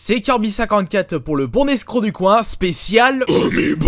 c'est Kirby54 pour le bon escroc du coin, spécial Amiibo.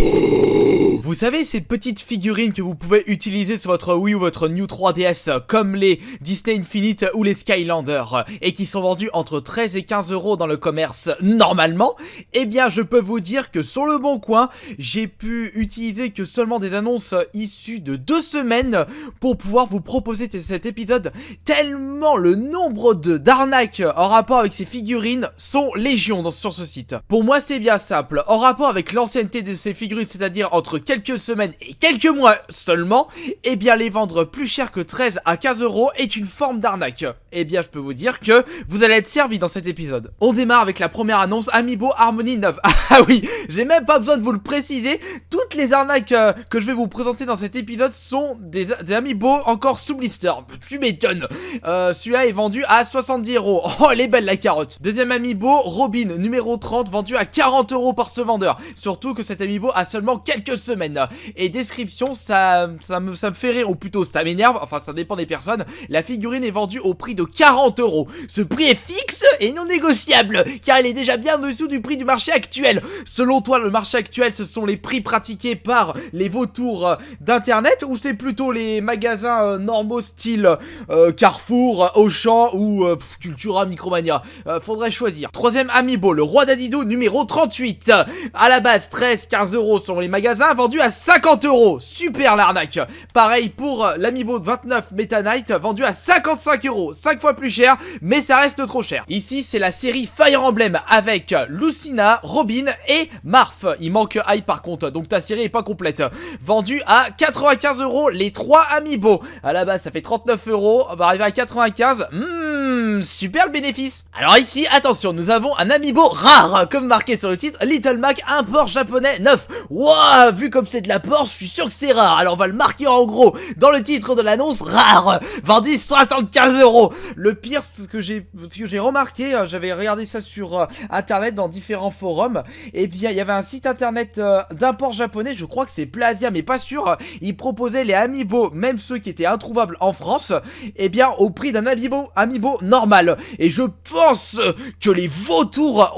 Vous savez, ces petites figurines que vous pouvez utiliser sur votre Wii ou votre New 3DS, comme les Disney Infinite ou les Skylanders, et qui sont vendus entre 13 et 15 € dans le commerce normalement. Eh bien, je peux vous dire que sur le bon coin, j'ai pu utiliser que seulement des annonces issues de 2 semaines pour pouvoir vous proposer cet épisode, tellement le nombre d'arnaques en rapport avec ces figurines sont légion sur ce site. Pour moi, c'est bien simple. En rapport avec l'ancienneté de ces figurines, c'est-à-dire entre quelques semaines et quelques mois seulement, eh bien les vendre plus cher que 13 à 15 € est une forme d'arnaque. Eh bien, je peux vous dire que vous allez être servi dans cet épisode. On démarre avec la première annonce, Amiibo Harmony 9. Ah oui, j'ai même pas besoin de vous le préciser. Toutes les arnaques que je vais vous présenter dans cet épisode sont des Amiibo encore sous blister. Tu m'étonnes. Celui-là est vendu à 70 €. Oh, elle est belle la carotte. Deuxième Amiibo, Robin numéro 30, vendu à 40 € par ce vendeur. Surtout que cet Amiibo a seulement quelques semaines. Et description, ça me fait rire, ou plutôt ça m'énerve, enfin ça dépend des personnes. La figurine est vendue au prix de 40 €. Ce prix est fixe et non négociable, car il est déjà bien au-dessous du prix du marché actuel. Selon toi, le marché actuel, ce sont les prix pratiqués par les vautours d'internet, ou c'est plutôt les magasins normaux style Carrefour, Auchan ou Cultura, Micromania? Faudrait choisir. Troisième Amiibo, le roi d'Adidou numéro 38. À la base 13-15 € sur les magasins, vendu à 50 €. Super l'arnaque. Pareil pour l'Amiibo 29 Meta Knight, vendu à 55 €. 5 fois plus cher, mais ça reste trop cher. Ici, c'est la série Fire Emblem avec Lucina, Robin et Marth. Il manque Ai par contre, donc ta série est pas complète. Vendu à 95 € les 3 Amiibo. À la base, ça fait 39 €. On va arriver à 95. Super le bénéfice. Alors ici, attention, nous avons un Amiibo rare, comme marqué sur le titre, Little Mac import japonais 9. Wouah, vu comme c'est de la Porsche, je suis sûr que c'est rare. Alors on va le marquer en gros dans le titre de l'annonce, rare, vendu 75 €. Le pire, ce que j'ai remarqué, j'avais regardé ça sur internet dans différents forums, et bien il y avait un site internet d'import japonais, je crois que c'est Plasia mais pas sûr. Il proposait les Amiibo, même ceux qui étaient introuvables en France, et bien au prix d'un Amiibo normal. Et je pense que les vautours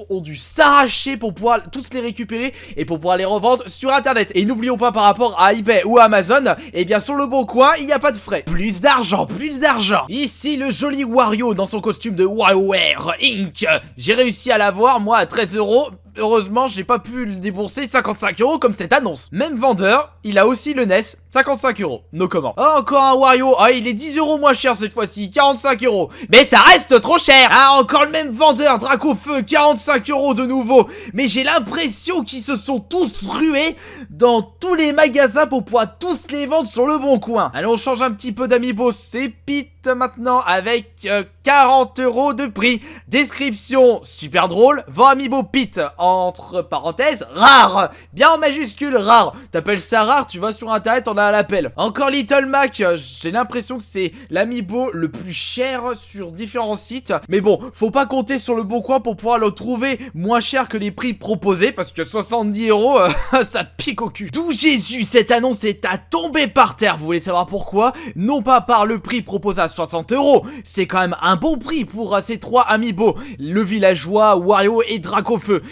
ont dû s'arracher pour pouvoir tous les récupérer et pour pouvoir les revendre sur internet. Et n'oublions pas, par rapport à eBay ou Amazon, et bien sur le bon coin, il n'y a pas de frais. Plus d'argent, plus d'argent. Ici le joli Wario dans son costume de WarioWare Inc. J'ai réussi à l'avoir moi à 13 €. Heureusement, j'ai pas pu le débourser 55 € comme cette annonce. Même vendeur, il a aussi le NES, 55 €. No comment. Oh, encore un Wario. Ah, il est 10 € moins cher cette fois-ci, 45 €. Mais ça reste trop cher. Ah, encore le même vendeur, Dracofeu, 45 € de nouveau. Mais j'ai l'impression qu'ils se sont tous rués dans tous les magasins pour pouvoir tous les vendre sur le bon coin. Allez, on change un petit peu d'Amiibo. C'est Pete maintenant avec 40 € de prix. Description super drôle. Vend Amiibo Pete, entre parenthèses, rare. Bien en majuscule, rare. T'appelles ça rare, tu vas sur internet, on a à l'appel. Encore Little Mac, j'ai l'impression que c'est l'Amiibo le plus cher sur différents sites. Mais bon, faut pas compter sur le bon coin pour pouvoir le trouver moins cher que les prix proposés, parce que 70 €, ça pique au cul. D'où Jésus, cette annonce est à tomber par terre. Vous voulez savoir pourquoi? Non pas par le prix proposé à 60 €, c'est quand même un bon prix pour ces 3 Amiibo, le villageois, Wario et Dracofeu.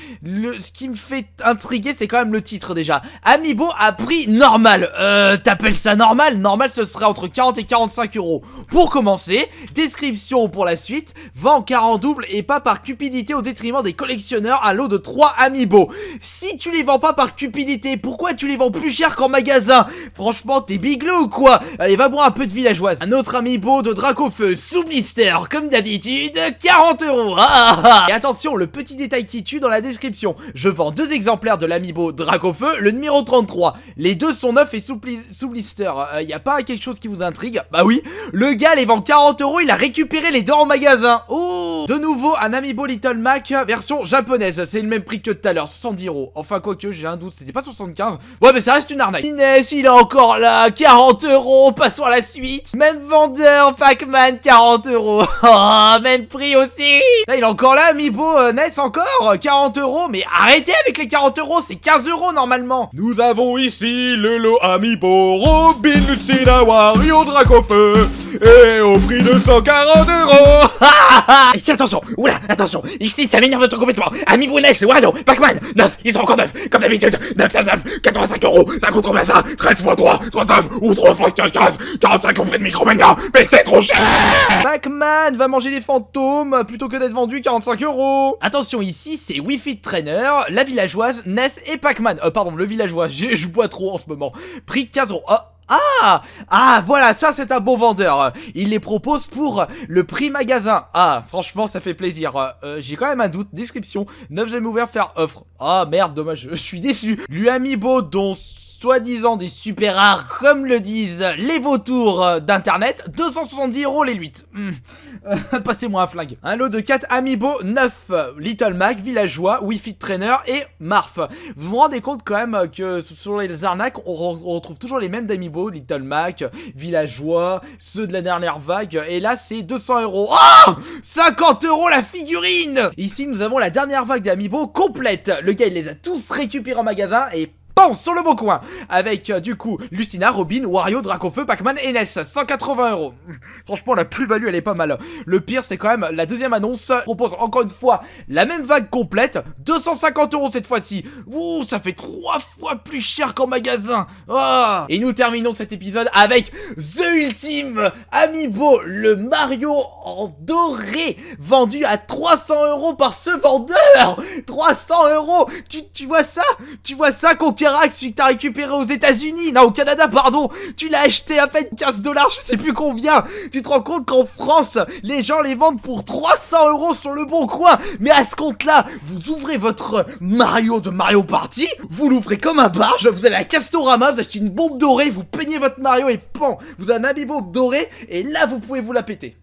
Ce qui me fait intriguer, c'est quand même le titre déjà. Amiibo à prix normal. T'appelles ça normal? Normal, ce serait entre 40 et 45 €. Pour commencer, description pour la suite, vend car en double et pas par cupidité au détriment des collectionneurs, un lot de 3 Amiibo. Si tu les vends pas par cupidité, pourquoi tu les vends plus cher qu'en magasin? Franchement, t'es bigleux ou quoi? Allez, va boire un peu de villageoise. Un autre Amiibo de Dracofeu sous blister, comme d'habitude, 40 €. Et attention, le petit détail qui tue dans la description. Je vends 2 exemplaires de l'Amiibo Dracofeu, le numéro 33. Les deux sont neufs et sous blister. Y a pas quelque chose qui vous intrigue? Bah oui, le gars les vend 40 €, il a récupéré les deux en magasin. Oh, de nouveau un Amiibo Little Mac version japonaise. C'est le même prix que tout à l'heure, 70 €. Enfin, quoique, j'ai un doute, c'était pas 75. Ouais, mais ça reste une arnaque. Inès, il est encore là, 40 €. Passons à la suite. Même vendeur, Pac-Man, 40 €. Oh, même prix aussi. Là, il est encore là, Amiibo NES encore, 40 €. Mais arrêtez avec les 40 €, c'est 15 € normalement. Nous avons ici le lot Amiibo, Robin, Lucina, Wario, Dracofeu. Et au prix de 140 €. Ici, attention, oula, attention, ici, ça m'énerve complètement. Amiibo NES, Wario, Pac-Man, 9, ils sont encore 9, comme d'habitude, 9, 85 €, ça coûte combien ça? 13 x 3, 39, ou 3 x 15, 45 au prix de Micromania, mais c'est trop cher! Pac-Man va manger des fantômes plutôt que d'être vendu 45 €. Attention, ici, c'est Wii Fit Trainer, la villageoise, NES et Pac-Man. Pardon, le villageois, je bois trop en ce moment. Prix 15 €. Ah, voilà, ça c'est un bon vendeur. Il les propose pour le prix magasin. Ah, franchement, ça fait plaisir. J'ai quand même un doute. Description, 9 jamais ouvert, faire offre. Ah, merde, dommage, je suis déçu. L'Amiibo dont soi-disant des super rares, comme le disent les vautours d'internet, 270 € les 8. Passez-moi un flingue. Un lot de 4 Amiibo 9, Little Mac, Villageois, Wii Fit Trainer et Marf. Vous vous rendez compte quand même que sur les arnaques, on retrouve toujours les mêmes d'Amiibo, Little Mac, Villageois, ceux de la dernière vague, et là c'est 200 €. Oh, 50 € la figurine. Ici nous avons la dernière vague d'Amiibo complète. Le gars il les a tous récupérés en magasin et sur le bon coin, avec du coup Lucina, Robin, Wario, Dracofeu, Pac-Man et NES, 180 €. Franchement la plus-value elle est pas mal. Le pire c'est quand même la deuxième annonce propose encore une fois la même vague complète, 250 € cette fois-ci. Ouh, ça fait 3 fois plus cher qu'en magasin. Et nous terminons cet épisode avec The Ultime Amiibo, le Mario en doré, vendu à 300 € par ce vendeur. 300 €. Tu vois ça? Tu vois ça, Conquera, celui que t'as récupéré aux États-Unis, non, au Canada, pardon, tu l'as acheté à peine 15 $, je sais plus combien. Tu te rends compte qu'en France, les gens les vendent pour 300 € sur le bon coin. Mais à ce compte-là, vous ouvrez votre Mario de Mario Party, vous l'ouvrez comme un barge, vous allez à Castorama, vous achetez une bombe dorée, vous peignez votre Mario et pan, vous avez un Amiibo doré, et là vous pouvez vous la péter.